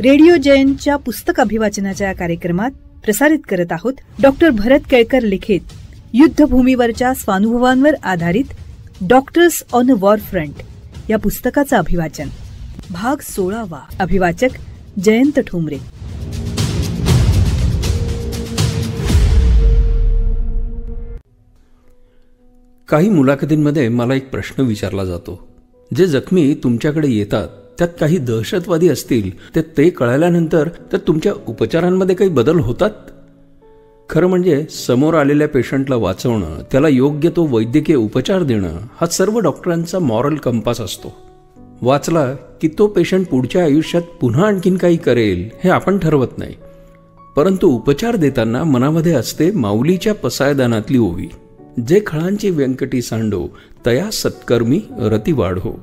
Radio जयंतच्या पुस्तक अभिवाचनाच्या कार्यक्रमात प्रसारित करत आहोत डॉक्टर भरत केळकर लिखित युद्धभूमीवरच्या स्वानुभवांवर आधारित doctors on a war front या पुस्तकाचं अभिवाचन. भाग 16. अभिवाचक जयंत ठोंबरे. काही मुलाखतींमध्ये मला एक प्रश्न विचारला जातो. जे जखमी तुमच्याकडे येतात त्यात काही दहशतवादी असतील तर ते कळाल्यानंतर तर तुमच्या उपचारांमध्ये काही बदल होतात? खरं म्हणजे समोर आलेल्या पेशंटला वाचवणं, त्याला योग्य तो वैद्यकीय उपचार देणं हा सर्व डॉक्टरांचा मॉरल कंपास असतो. वाचला की तो पेशंट पुढच्या आयुष्यात पुन्हा आणखीन काही करेल हे आपण ठरवत नाही, परंतु उपचार देताना मनामध्ये असते माऊलीच्या पसायदानातली ओवी, जे खळांची व्यंकटी सांडो तया सत्कर्मी रती वाढो.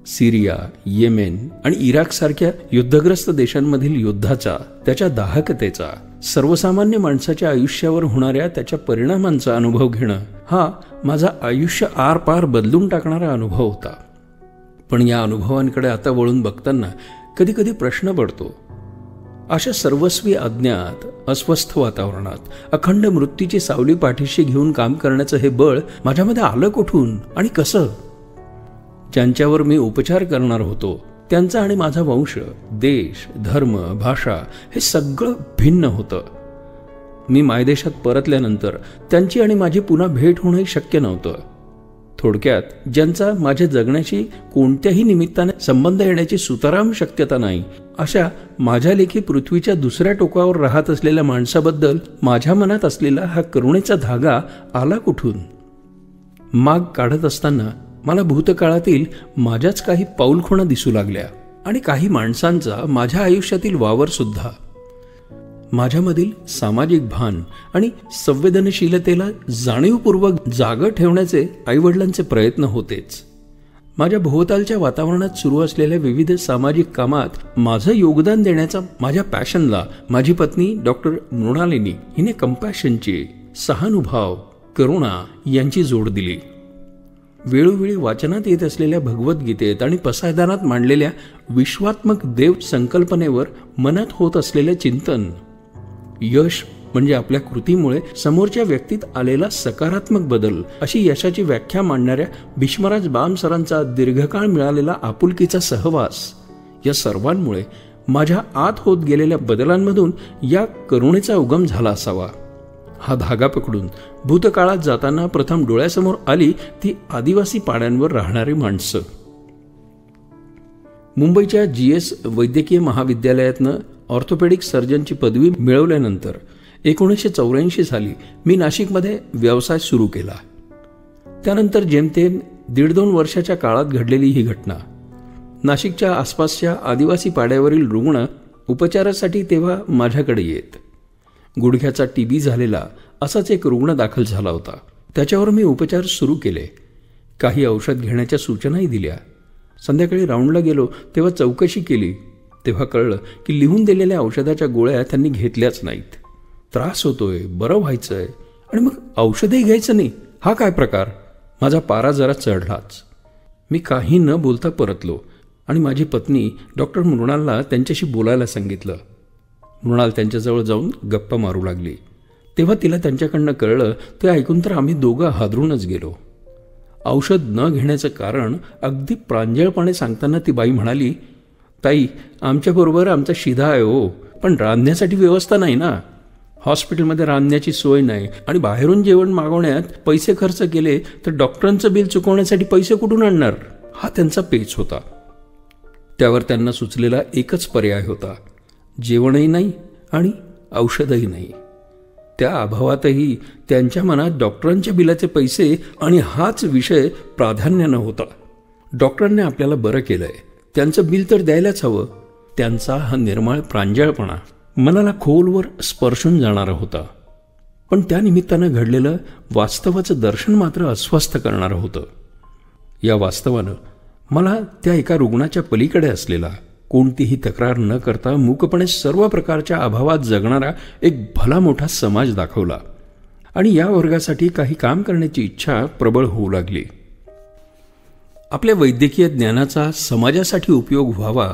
सिरिया, येमेन आणि इराक सारख्या युद्धग्रस्त देशांमधील युद्धाचा, त्याच्या दाहकतेचा, सर्वसामान्य माणसाच्या आयुष्यावर होणाऱ्या त्याच्या परिणामांचा अनुभव घेणं हा माझा आयुष्य आरपार बदलून टाकणारा अनुभव होता. पण या अनुभवांकडे आता वळून बघताना कधी कधी प्रश्न पडतो, अशा सर्वस्वी अज्ञात अस्वस्थ वातावरणात अखंड मृत्यूची सावली पाठीशी घेऊन काम करण्याचं हे बळ माझ्यामध्ये आलं कुठून आणि कसं? ज्यांच्यावर मी उपचार करणार होतो त्यांचा आणि माझा वंश, देश, धर्म, भाषा हे सगळं भिन्न होतं. मी मायदेशात परतल्यानंतर त्यांची आणि माझी पुन्हा भेट होणंही शक्य नव्हतं. थोडक्यात, ज्यांचा माझ्या जगण्याची कोणत्याही निमित्ताने संबंध येण्याची सुतराम शक्यता नाही, अशा माझ्या लेखी पृथ्वीच्या दुसऱ्या टोकावर राहत असलेल्या माणसाबद्दल माझ्या मनात असलेला हा करुणेचा धागा आला कुठून? माग काढत असताना मला भूतकाळातील माझ्याच काही पाऊलखुणा दिसू लागल्या आणि काही माणसांचा माझ्या आयुष्यातील वावर सुद्धा. माझ्यामधील सामाजिक भान आणि संवेदनशीलतेला जाणीवपूर्वक जागं ठेवण्याचे आईवडिलांचे प्रयत्न होतेच. माझ्या भोवतालच्या वातावरणात सुरू असलेल्या विविध सामाजिक कामात माझं योगदान देण्याचा माझ्या पॅशनला माझी पत्नी डॉक्टर मृणालिनी हिने कंपॅशनची, सहानुभाव, करुणा यांची जोड दिली. वेळोवेळी वाचनात येत असलेल्या भगवद्गीतेत आणि पसायदानात मांडलेल्या विश्वात्मक देव संकल्पनेवर मनात होत असलेले चिंतन, यश म्हणजे आपल्या कृतीमुळे समोरच्या व्यक्तीत आलेला सकारात्मक बदल, अशी यशाची व्याख्या मांडणाऱ्या भीष्मराज बाम सरांचा दीर्घकाळ मिळालेला आपुलकीचा सहवास, या सर्वांमुळे माझ्या आत होत गेलेल्या बदलांमधून या करुणेचा उगम झाला असावा. हा धागा पकडून भूतकाळात जाताना प्रथम डोळ्यासमोर आली ती आदिवासी पाड्यांवर राहणारी माणसं. मुंबईच्या GS वैद्यकीय महाविद्यालयातनं ऑर्थोपेडिक सर्जनची पदवी मिळवल्यानंतर 1984 साली मी नाशिकमध्ये व्यवसाय सुरू केला. त्यानंतर जेमतेम 1.5-2 वर्षाच्या काळात घडलेली ही घटना. नाशिकच्या आसपासच्या आदिवासी पाड्यावरील रुग्ण उपचारासाठी तेव्हा माझ्याकडे येत. गुडघ्याचा TB झालेला असाच एक रुग्ण दाखल झाला होता. त्याच्यावर मी उपचार सुरू केले. काही औषध घेण्याच्या सूचनाही दिल्या. संध्याकाळी राऊंडला गेलो तेव्हा चौकशी केली तेव्हा कळलं की लिहून दिलेल्या औषधाच्या गोळ्या त्यांनी घेतल्याच नाहीत. त्रास होतोय, बरं व्हायचंय आणि मग औषधही घ्यायचं नाही, हा काय प्रकार? माझा पारा जरा चढलाच. मी काही न बोलता परतलो आणि माझी पत्नी डॉक्टर मृणालला त्यांच्याशी बोलायला सांगितलं. मृणाल त्यांच्याजवळ जाऊन गप्पा मारू लागली. तेव्हा तिला त्यांच्याकडनं कळलं ते ऐकून तर आम्ही दोघं हादरूनच गेलो. औषध न घेण्याचं कारण अगदी प्रांजळपणे सांगताना ती बाई म्हणाली, ताई, आमच्याबरोबर आमचा शिधा आहे हो, पण रांधण्यासाठी व्यवस्था नाही ना. हॉस्पिटलमध्ये रांधण्याची सोय नाही आणि बाहेरून जेवण मागवण्यात पैसे खर्च केले तर डॉक्टरांचं बिल चुकवण्यासाठी पैसे कुठून आणणार? हा त्यांचा पेच होता. त्यावर त्यांना सुचलेला एकच पर्याय होता, जेवणही नाही आणि औषधही नाही. त्या अभावातही त्यांच्या मनात डॉक्टरांच्या बिलाचे पैसे आणि हाच विषय प्राधान्यानं होता. डॉक्टरांनी आपल्याला बरं केलंय, त्यांचं बिल तर द्यायलाच हवं. त्यांचा हा निर्मळ प्रांजळपणा मनाला खोलवर स्पर्शून जाणारा होता. पण त्या निमित्तानं घडलेलं वास्तवाचं दर्शन मात्र अस्वस्थ करणारं होतं. या वास्तवानं मला त्या एका रुग्णाच्या पलीकडे असलेला, कोणतीही तक्रार न करता मूकपणे सर्व प्रकारच्या अभावात जगणारा एक भला मोठा समाज दाखवला आणि या वर्गासाठी काही काम करण्याची इच्छा प्रबळ होऊ लागली. आपल्या वैद्यकीय ज्ञानाचा समाजासाठी उपयोग व्हावा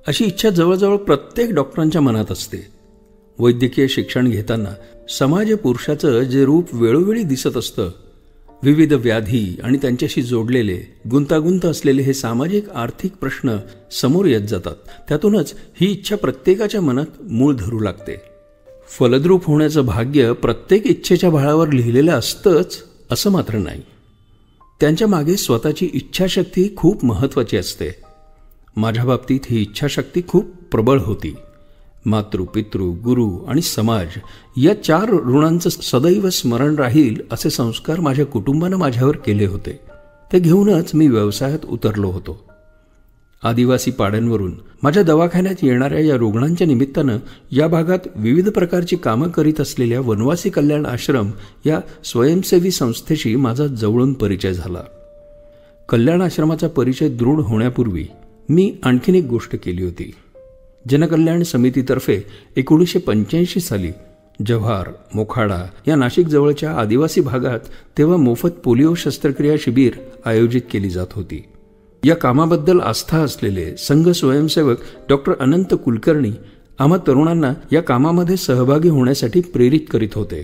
अशी इच्छा जवळजवळ प्रत्येक डॉक्टरांच्या मनात असते. वैद्यकीय शिक्षण घेताना समाज पुरुषाचं जे रूप वेळोवेळी दिसत असतं, विविध व्याधी आणि त्यांच्याशी जोडलेले गुंतागुंत असलेले हे सामाजिक आर्थिक प्रश्न समोर येत जातात. त्यातूनच ही इच्छा प्रत्येकाच्या मनात मूळ धरू लागते. फलद्रूप होण्याचं भाग्य प्रत्येक इच्छेच्या बळावर लिहिलेलं असतंच असं मात्र नाही. त्यांच्या मागे स्वतःची इच्छाशक्ती खूप महत्त्वाची असते. माझ्या बाबतीत ही इच्छाशक्ती खूप प्रबळ होती. मातृ, पितृ, गुरु आणि समाज या 4 ऋणांचं सदैव स्मरण राहील असे संस्कार माझ्या कुटुंबानं माझ्यावर केले होते. ते घेऊनच मी व्यवसायात उतरलो होतो. आदिवासी पाड्यांवरून माझ्या दवाखान्यात येणाऱ्या या रुग्णांच्या निमित्तानं या भागात विविध प्रकारची कामं करीत असलेल्या वनवासी कल्याण आश्रम या स्वयंसेवी संस्थेशी माझा जवळून परिचय झाला. कल्याण आश्रमाचा परिचय दृढ होण्यापूर्वी मी आणखीन एक गोष्ट केली होती. जनकल्याण समितीतर्फे 1985 साली जव्हार, मोखाडा या नाशिक जवळच्या आदिवासी भागात तेव्हा मोफत पोलिओ शस्त्रक्रिया शिबिर आयोजित केली जात होती. या कामाबद्दल आस्था असलेले संघ स्वयंसेवक डॉक्टर अनंत कुलकर्णी आम्हा तरुणांना या कामामध्ये सहभागी होण्यासाठी प्रेरित करीत होते.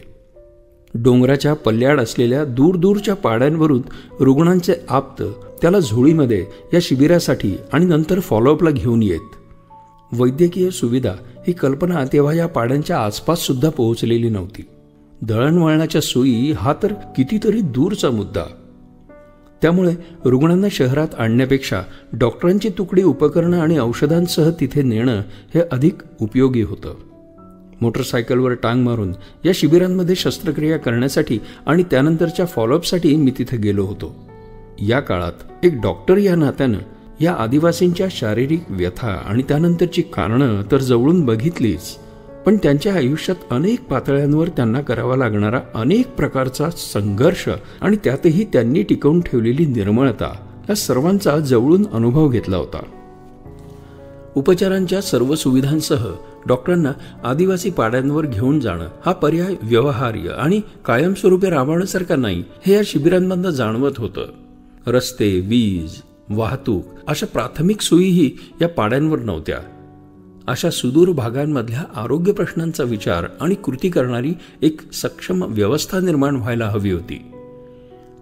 डोंगराच्या पल्ल्याड असलेल्या दूरदूरच्या पाड्यांवरून रुग्णांचे आप्त त्याला झोळीमध्ये या शिबिरासाठी आणि नंतर फॉलोअपला घेऊन येत. वैद्यकीय सुविधा ही कल्पना तेव्हा या पाड्यांच्या आसपास सुद्धा पोहोचलेली नव्हती. दळणवळणाच्या सोयी हा तर कितीतरी दूरचा मुद्दा. त्यामुळे रुग्णांना शहरात आणण्यापेक्षा डॉक्टरांची तुकडी उपकरणं आणि औषधांसह तिथे नेणं हे अधिक उपयोगी होतं. मोटरसायकलवर टांग मारून या शिबिरांमध्ये शस्त्रक्रिया करण्यासाठी आणि त्यानंतरच्या फॉलोअपसाठी मी तिथे गेलो होतो. या काळात एक डॉक्टर या नात्यानं या आदिवासींच्या शारीरिक व्यथा आणि त्यानंतरची कारणं तर जवळून बघितलीच, पण त्यांच्या आयुष्यात अनेक पातळ्यांवर त्यांना करावा लागणारा अनेक प्रकारचा संघर्ष आणि त्यातही त्यांनी टिकवून ठेवलेली निर्मळता या सर्वांचा जवळून अनुभव घेतला होता. उपचारांच्या सर्व सुविधांसह डॉक्टरांना आदिवासी पाड्यांवर घेऊन जाणं हा पर्याय व्यवहार्य आणि कायमस्वरूपी राबवण्यासारखा नाही हे या शिबिरांमधनं जाणवत होतं. रस्ते, वीज, वाहतूक अशा प्राथमिक सोयीही या पाड्यांवर नव्हत्या. अशा सुदूर भागांमधल्या आरोग्य प्रश्नांचा विचार आणि कृती करणारी एक सक्षम व्यवस्था निर्माण व्हायला हवी होती.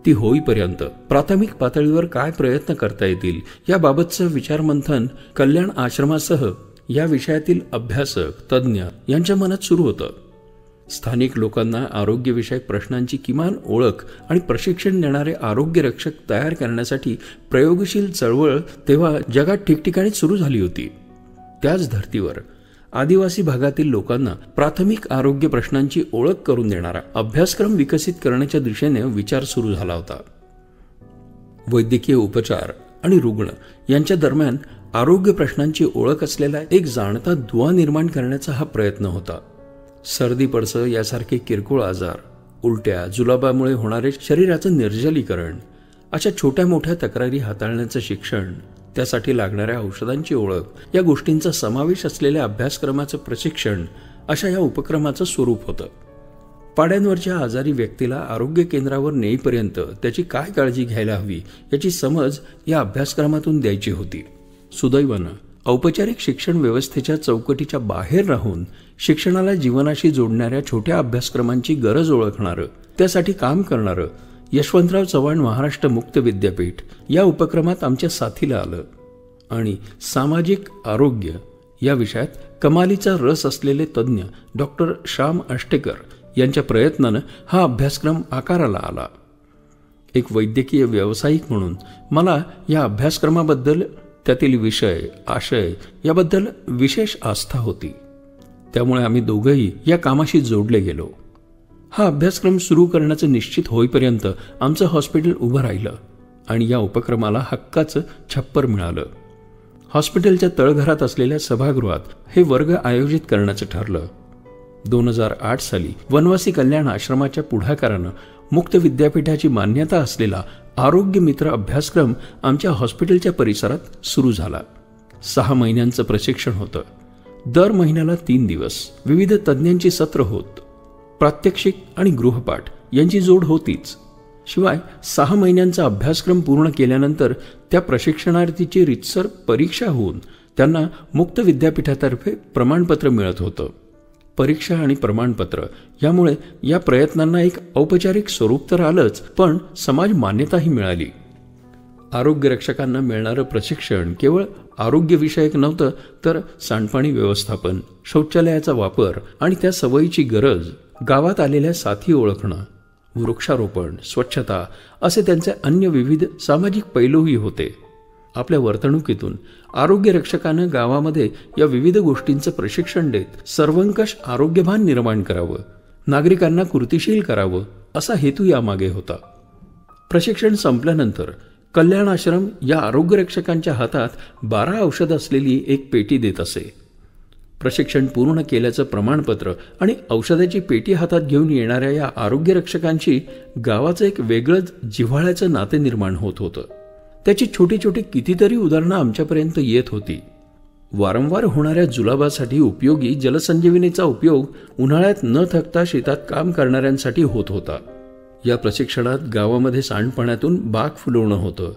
ती होईपर्यंत प्राथमिक पातळीवर काय प्रयत्न करता येतील याबाबतचं विचारमंथन कल्याण आश्रमासह या विषयातील अभ्यासक, तज्ज्ञ यांच्या मनात सुरू होतं. स्थानिक लोकांना आरोग्यविषयक प्रश्नांची किमान ओळख आणि प्रशिक्षण देणारे आरोग्य रक्षक तयार करण्यासाठी प्रयोगशील चळवळ तेव्हा जगात ठिकठिकाणी सुरू झाली होती. त्याच धर्तीवर आदिवासी भागातील लोकांना प्राथमिक आरोग्य प्रश्नांची ओळख करून देणारा अभ्यासक्रम विकसित करण्याच्या दिशेने विचार सुरू झाला होता. वैद्यकीय उपचार आणि रुग्ण यांच्या दरम्यान आरोग्य प्रश्नांची ओळख असलेला एक जाणता दुवा निर्माण करण्याचा हा प्रयत्न होता. सर्दी पडसं यासारखे किरकोळ आजार, उलट्या, जुलाबामुळे होणारे शरीराचं निर्जलीकरण अशा छोट्या मोठ्या तक्रारी हाताळण्याचं शिक्षण, त्यासाठी लागणाऱ्या औषधांची ओळख या गोष्टींचा समावेश असलेल्या अभ्यासक्रमाचं प्रशिक्षण अशा या उपक्रमाचं स्वरूप होतं. पाड्यांवरच्या आजारी व्यक्तीला आरोग्य केंद्रावर नेईपर्यंत त्याची काय काळजी घ्यायला हवी याची समज या अभ्यासक्रमातून द्यायची होती. सुदैवानं औपचारिक शिक्षण व्यवस्थेच्या चौकटीच्या बाहेर राहून शिक्षणाला जीवनाशी जोडणाऱ्या छोट्या अभ्यासक्रमांची गरज ओळखणारं, त्यासाठी काम करणारं यशवंतराव चव्हाण महाराष्ट्र मुक्त विद्यापीठ या उपक्रमात आमच्या साथीला आलं आणि सामाजिक आरोग्य या विषयात कमालीचा रस असलेले तज्ज्ञ डॉक्टर श्याम अष्टेकर यांच्या प्रयत्नानं हा अभ्यासक्रम आकाराला आला. एक वैद्यकीय व्यावसायिक म्हणून मला या अभ्यासक्रमाबद्दल, त्यातील विषय, आशय याबद्दल विशेष आस्था होती. त्यामुळे आम्ही दोघंही या कामाशी जोडले गेलो. हा अभ्यासक्रम सुरू करण्याचं निश्चित होईपर्यंत आमचं हॉस्पिटल उभं राहिलं आणि या उपक्रमाला हक्काचं छप्पर मिळालं. हॉस्पिटलच्या तळघरात असलेल्या सभागृहात हे वर्ग आयोजित करण्याचं ठरलं. 2008 साली वनवासी कल्याण आश्रमाच्या पुढाकारानं मुक्त विद्यापीठाची मान्यता असलेला आरोग्य मित्र अभ्यासक्रम आमच्या हॉस्पिटलच्या परिसरात सुरू झाला. 6 महिन्यांचं प्रशिक्षण होतं. दर महिन्याला 3 दिवस विविध तज्ज्ञांची सत्र होत. प्रात्यक्षिक आणि गृहपाठ यांची जोड होतीच. शिवाय 6 महिन्यांचा अभ्यासक्रम पूर्ण केल्यानंतर त्या प्रशिक्षणार्थीची रीतसर परीक्षा होऊन त्यांना मुक्त विद्यापीठातर्फे प्रमाणपत्र मिळत होतं. परीक्षा आणि प्रमाणपत्र यामुळे या प्रयत्नांना एक औपचारिक स्वरूप तर आलंच, पण समाज मान्यताही मिळाली. आरोग्यरक्षकांना मिळणारं प्रशिक्षण केवळ आरोग्यविषयक नव्हतं, तर सांडपाणी व्यवस्थापन, शौचालयाचा वापर आणि त्या सवयीची गरज, गावात आलेल्या साथी ओळखणं, वृक्षारोपण, स्वच्छता असे त्यांचे अन्य विविध सामाजिक पैलूही होते. आपल्या वर्तणुकीतून आरोग्यरक्षकानं गावामध्ये या विविध गोष्टींचं प्रशिक्षण देत सर्वंकष आरोग्यभान निर्माण करावं, नागरिकांना कृतिशील करावं असा हेतू यामागे होता. प्रशिक्षण संपल्यानंतर कल्याण आश्रम या आरोग्यरक्षकांच्या हातात 12 औषधं असलेली एक पेटी देत असे. प्रशिक्षण पूर्ण केल्याचं प्रमाणपत्र आणि औषधाची पेटी हातात घेऊन येणाऱ्या या आरोग्यरक्षकांची गावाचं एक वेगळंच जिव्हाळ्याचं नाते निर्माण होत होतं. त्याची छोटी छोटी कितीतरी उदाहरणं आमच्यापर्यंत येत होती. वारंवार होणाऱ्या जुलाबासाठी उपयोगी जलसंजीवनीचा उपयोग उन्हाळ्यात न थकता शेतात काम करणाऱ्यांसाठी होत होता. या प्रशिक्षणात गावामध्ये सांडपाण्यातून बाग फुलवणं होतं.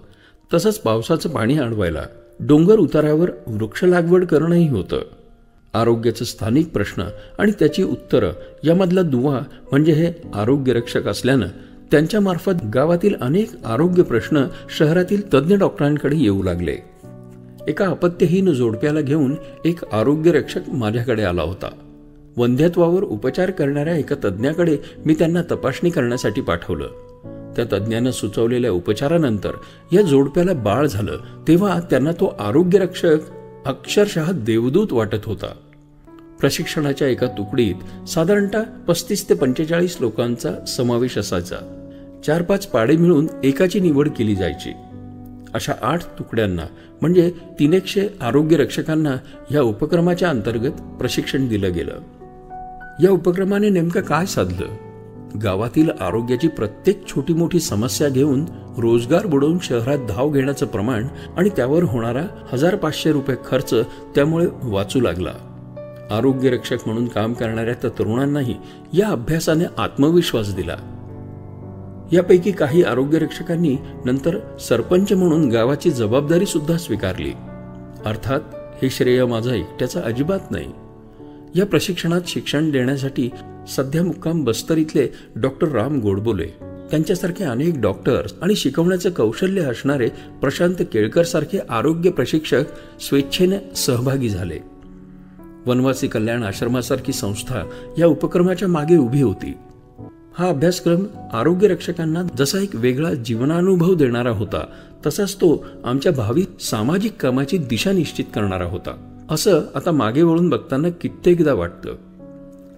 तसंच पावसाचं पाणी अडवायला डोंगर उतारावर वृक्ष लागवड करणंही होतं. आरोग्याचे स्थानिक प्रश्न आणि त्याची उत्तरं यामधला दुवा म्हणजे हे आरोग्यरक्षक असल्यानं त्यांच्यामार्फत गावातील अनेक आरोग्य प्रश्न शहरातील तज्ज्ञ डॉक्टरांकडे येऊ लागले. एका अपत्यहीन जोडप्याला घेऊन एक आरोग्यरक्षक माझ्याकडे आला होता. वंध्यत्वावर उपचार करणाऱ्या एका तज्ज्ञाकडे मी त्यांना तपासणी करण्यासाठी पाठवलं. त्या तज्ज्ञानं सुचवलेल्या उपचारानंतर या जोडप्याला बाळ झालं, तेव्हा त्यांना तो आरोग्यरक्षक अक्षरशः देवदूत वाटत होता. प्रशिक्षणाच्या एका तुकडीत साधारणतः 35 ते 45 लोकांचा समावेश असायचा. 4-5 पाडे मिळून एकाची निवड केली जायची. अशा 8 तुकड्यांना म्हणजे 300 आरोग्यरक्षकांना या उपक्रमाच्या अंतर्गत प्रशिक्षण दिलं गेलं. या उपक्रमाने नेमकं काय साधलं? गावातील आरोग्याची प्रत्येक छोटी मोठी समस्या घेऊन रोजगार बुडवून शहरात धाव घेण्याचं प्रमाण आणि त्यावर होणारा 1500 रुपये खर्च त्यामुळे वाचू लागला. आरोग्यरक्षक म्हणून काम करणाऱ्या त्या तरुणांनाही या अभ्यासाने आत्मविश्वास दिला. यापैकी काही आरोग्यरक्षकांनी नंतर सरपंच म्हणून गावाची जबाबदारी सुद्धा स्वीकारली. अर्थात हे श्रेय माझं एकट्याचं अजिबात नाही. या प्रशिक्षणात शिक्षण देण्यासाठी सध्या मुक्काम बस्तर इथले डॉक्टर राम गोडबोले, त्यांच्यासारखे अनेक डॉक्टर्स आणि शिकवण्याचं कौशल्य असणारे प्रशांत केळकर सारखे आरोग्य प्रशिक्षक स्वेच्छेने सहभागी झाले. वनवासी कल्याण आश्रमासारखी संस्था या उपक्रमाच्या मागे उभी होती. हा अभ्यासक्रम आरोग्यरक्षकांना जसा एक वेगळा जीवनानुभव देणारा होता, तसाच तो आमच्या भावी सामाजिक कामाची दिशा निश्चित करणारा होता, असं आता मागे वळून बघताना कित्येकदा वाटतं.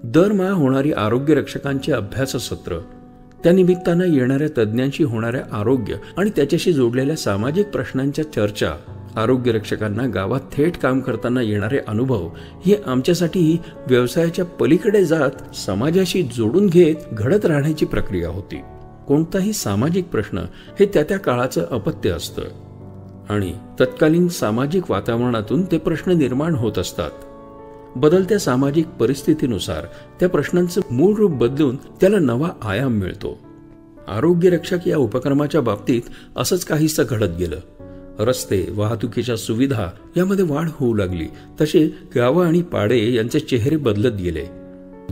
दरमहा होणारी आरोग्यरक्षकांची अभ्यास सत्र, त्या निमित्तानं येणाऱ्या तज्ज्ञांशी होणाऱ्या आरोग्य आणि त्याच्याशी जोडलेल्या सामाजिक प्रश्नांच्या चर्चा, आरोग्यरक्षकांना गावात थेट काम करताना येणारे अनुभव ही आमच्यासाठी व्यवसायाच्या पलीकडे जात समाजाशी जोडून घेत घडत राहण्याची प्रक्रिया होती. कोणताही सामाजिक प्रश्न हे त्या काळाचं अपत्य असतं आणि तत्कालीन सामाजिक वातावरणातून ते प्रश्न निर्माण होत असतात. बदलत्या सामाजिक परिस्थितीनुसार त्या प्रश्नांचं मूळ रूप बदलून त्याला नवा आयाम मिळतो. आरोग्यरक्षक या उपक्रमाच्या बाबतीत असंच काहीसं घडत गेलं. रस्ते, वाहतुकीच्या सुविधा यामध्ये वाढ होऊ लागली. तसे गावं आणि पाडे यांचे चेहरे बदलत गेले.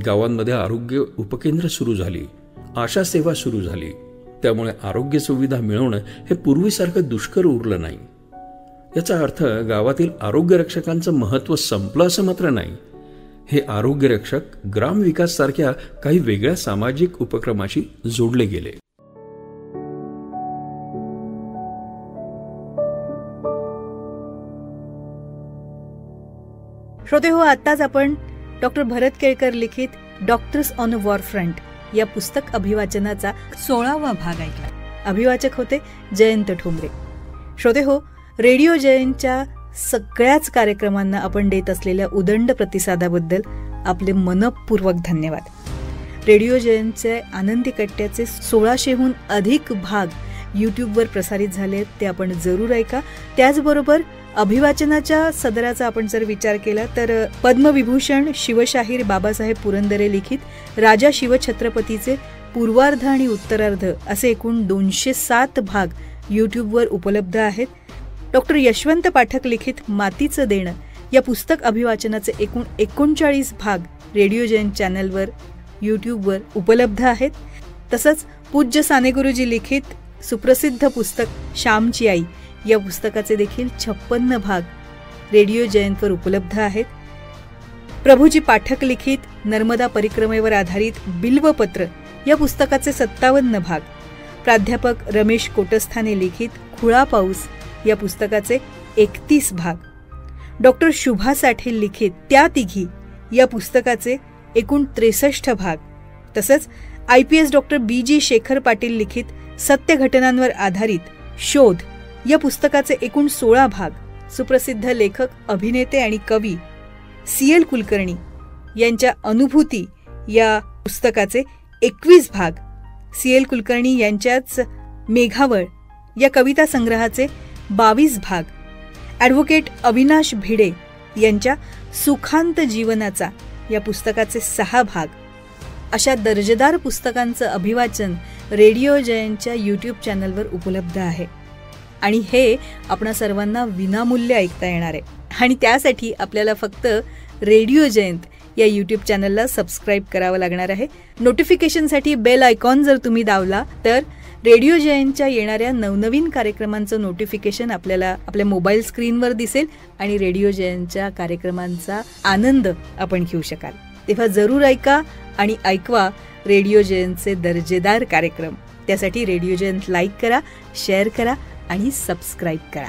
गावांमध्ये आरोग्य उपकेंद्र सुरू झाली, आशा सेवा सुरू झाली. त्यामुळे आरोग्य सुविधा मिळवणं हे पूर्वीसारखं दुष्कर उरलं नाही. याचा अर्थ गावातील आरोग्यरक्षकांचं महत्त्व संपलं असं मात्र नाही. हे आरोग्यरक्षक ग्रामविकास सारख्या काही वेगळ्या सामाजिक उपक्रमाशी जोडले गेले. श्रोते हो, आत्ताच आपण डॉक्टर भरत केळकर लिखित doctors on a war front या पुस्तक अभिवाचनाचा 16वा भाग ऐकला. अभिवाचक होते जयंत ठोंबरे. श्रोते हो, रेडिओ जयंतच्या सगळ्याच कार्यक्रमांना आपण देत असलेल्या उदंड प्रतिसादाबद्दल आपले मनपूर्वक धन्यवाद. रेडिओ जयंतचे आनंदी कट्ट्याचे 1600हून अधिक भाग यूट्यूबवर प्रसारित झाले, ते आपण जरूर ऐका. त्याचबरोबर अभिवाचनाच्या सदराचा आपण जर विचार केला तर पद्मविभूषण शिवशाहीर बाबासाहेब पुरंदरे लिखित राजा शिवछत्रपतीचे पूर्वार्ध आणि उत्तरार्ध असे एकूण 207 भाग यूट्यूबवर उपलब्ध आहेत. डॉक्टर यशवंत पाठक लिखित मातीचं देणं या पुस्तक अभिवाचनाचे एकूण 39 भाग रेडिओ जयंत चॅनलवर, यूट्यूबवर उपलब्ध आहेत. तसंच पूज्य साने गुरुजी लिखित सुप्रसिद्ध पुस्तक श्यामची आई या पुस्तकाचे देखील 56 भाग रेडिओ जयंतवर उपलब्ध आहेत. प्रभुजी पाठक लिखित नर्मदा परिक्रमेवर आधारित बिल्वपत्र या पुस्तकाचे 57 भाग, प्राध्यापक रमेश कोटस्थाने लिखित खुळा पाऊस या पुस्तकाचे 31 भाग, डॉक्टर शुभा साठे लिखित त्या तिघी या पुस्तकाचे एकूण 63 भाग, तसंच IPS doctor BG Shekhar Patil लिखित सत्य घटनांवर आधारित शोध या पुस्तकाचे एकूण 16 भाग, सुप्रसिद्ध लेखक, अभिनेते आणि कवी CL कुलकर्णी यांच्या अनुभूती या पुस्तकाचे 21 भाग, CL कुलकर्णी यांच्याच मेघावळ या कविता संग्रहाचे 22 भाग, ॲडव्होकेट अविनाश भिडे यांच्या सुखांत जीवनाचा या पुस्तकाचे 6 भाग, अशा दर्जेदार पुस्तकांचं अभिवाचन रेडिओ जयंतच्या यूट्यूब चॅनलवर उपलब्ध आहे. आणि हे आपणा सर्वांना विनामूल्य ऐकता येणार आहे. आणि त्यासाठी आपल्याला फक्त रेडिओ जयंत या यूट्यूब चॅनलला सबस्क्राईब करावं लागणार आहे. नोटिफिकेशनसाठी बेल आयकॉन जर तुम्ही दाबला तर रेडिओ जयंतच्या येणाऱ्या नवनवीन कार्यक्रमांचं नोटिफिकेशन आपल्याला आपल्या मोबाईल स्क्रीनवर दिसेल आणि रेडिओ जयंतच्या कार्यक्रमांचा आनंद आपण घेऊ शकाल. तेव्हा जरूर ऐका आणि ऐकवा रेडिओ जयंतचे दर्जेदार कार्यक्रम. त्यासाठी रेडिओ जयंत लाईक करा, शेअर करा आणि सबस्क्राईब करा.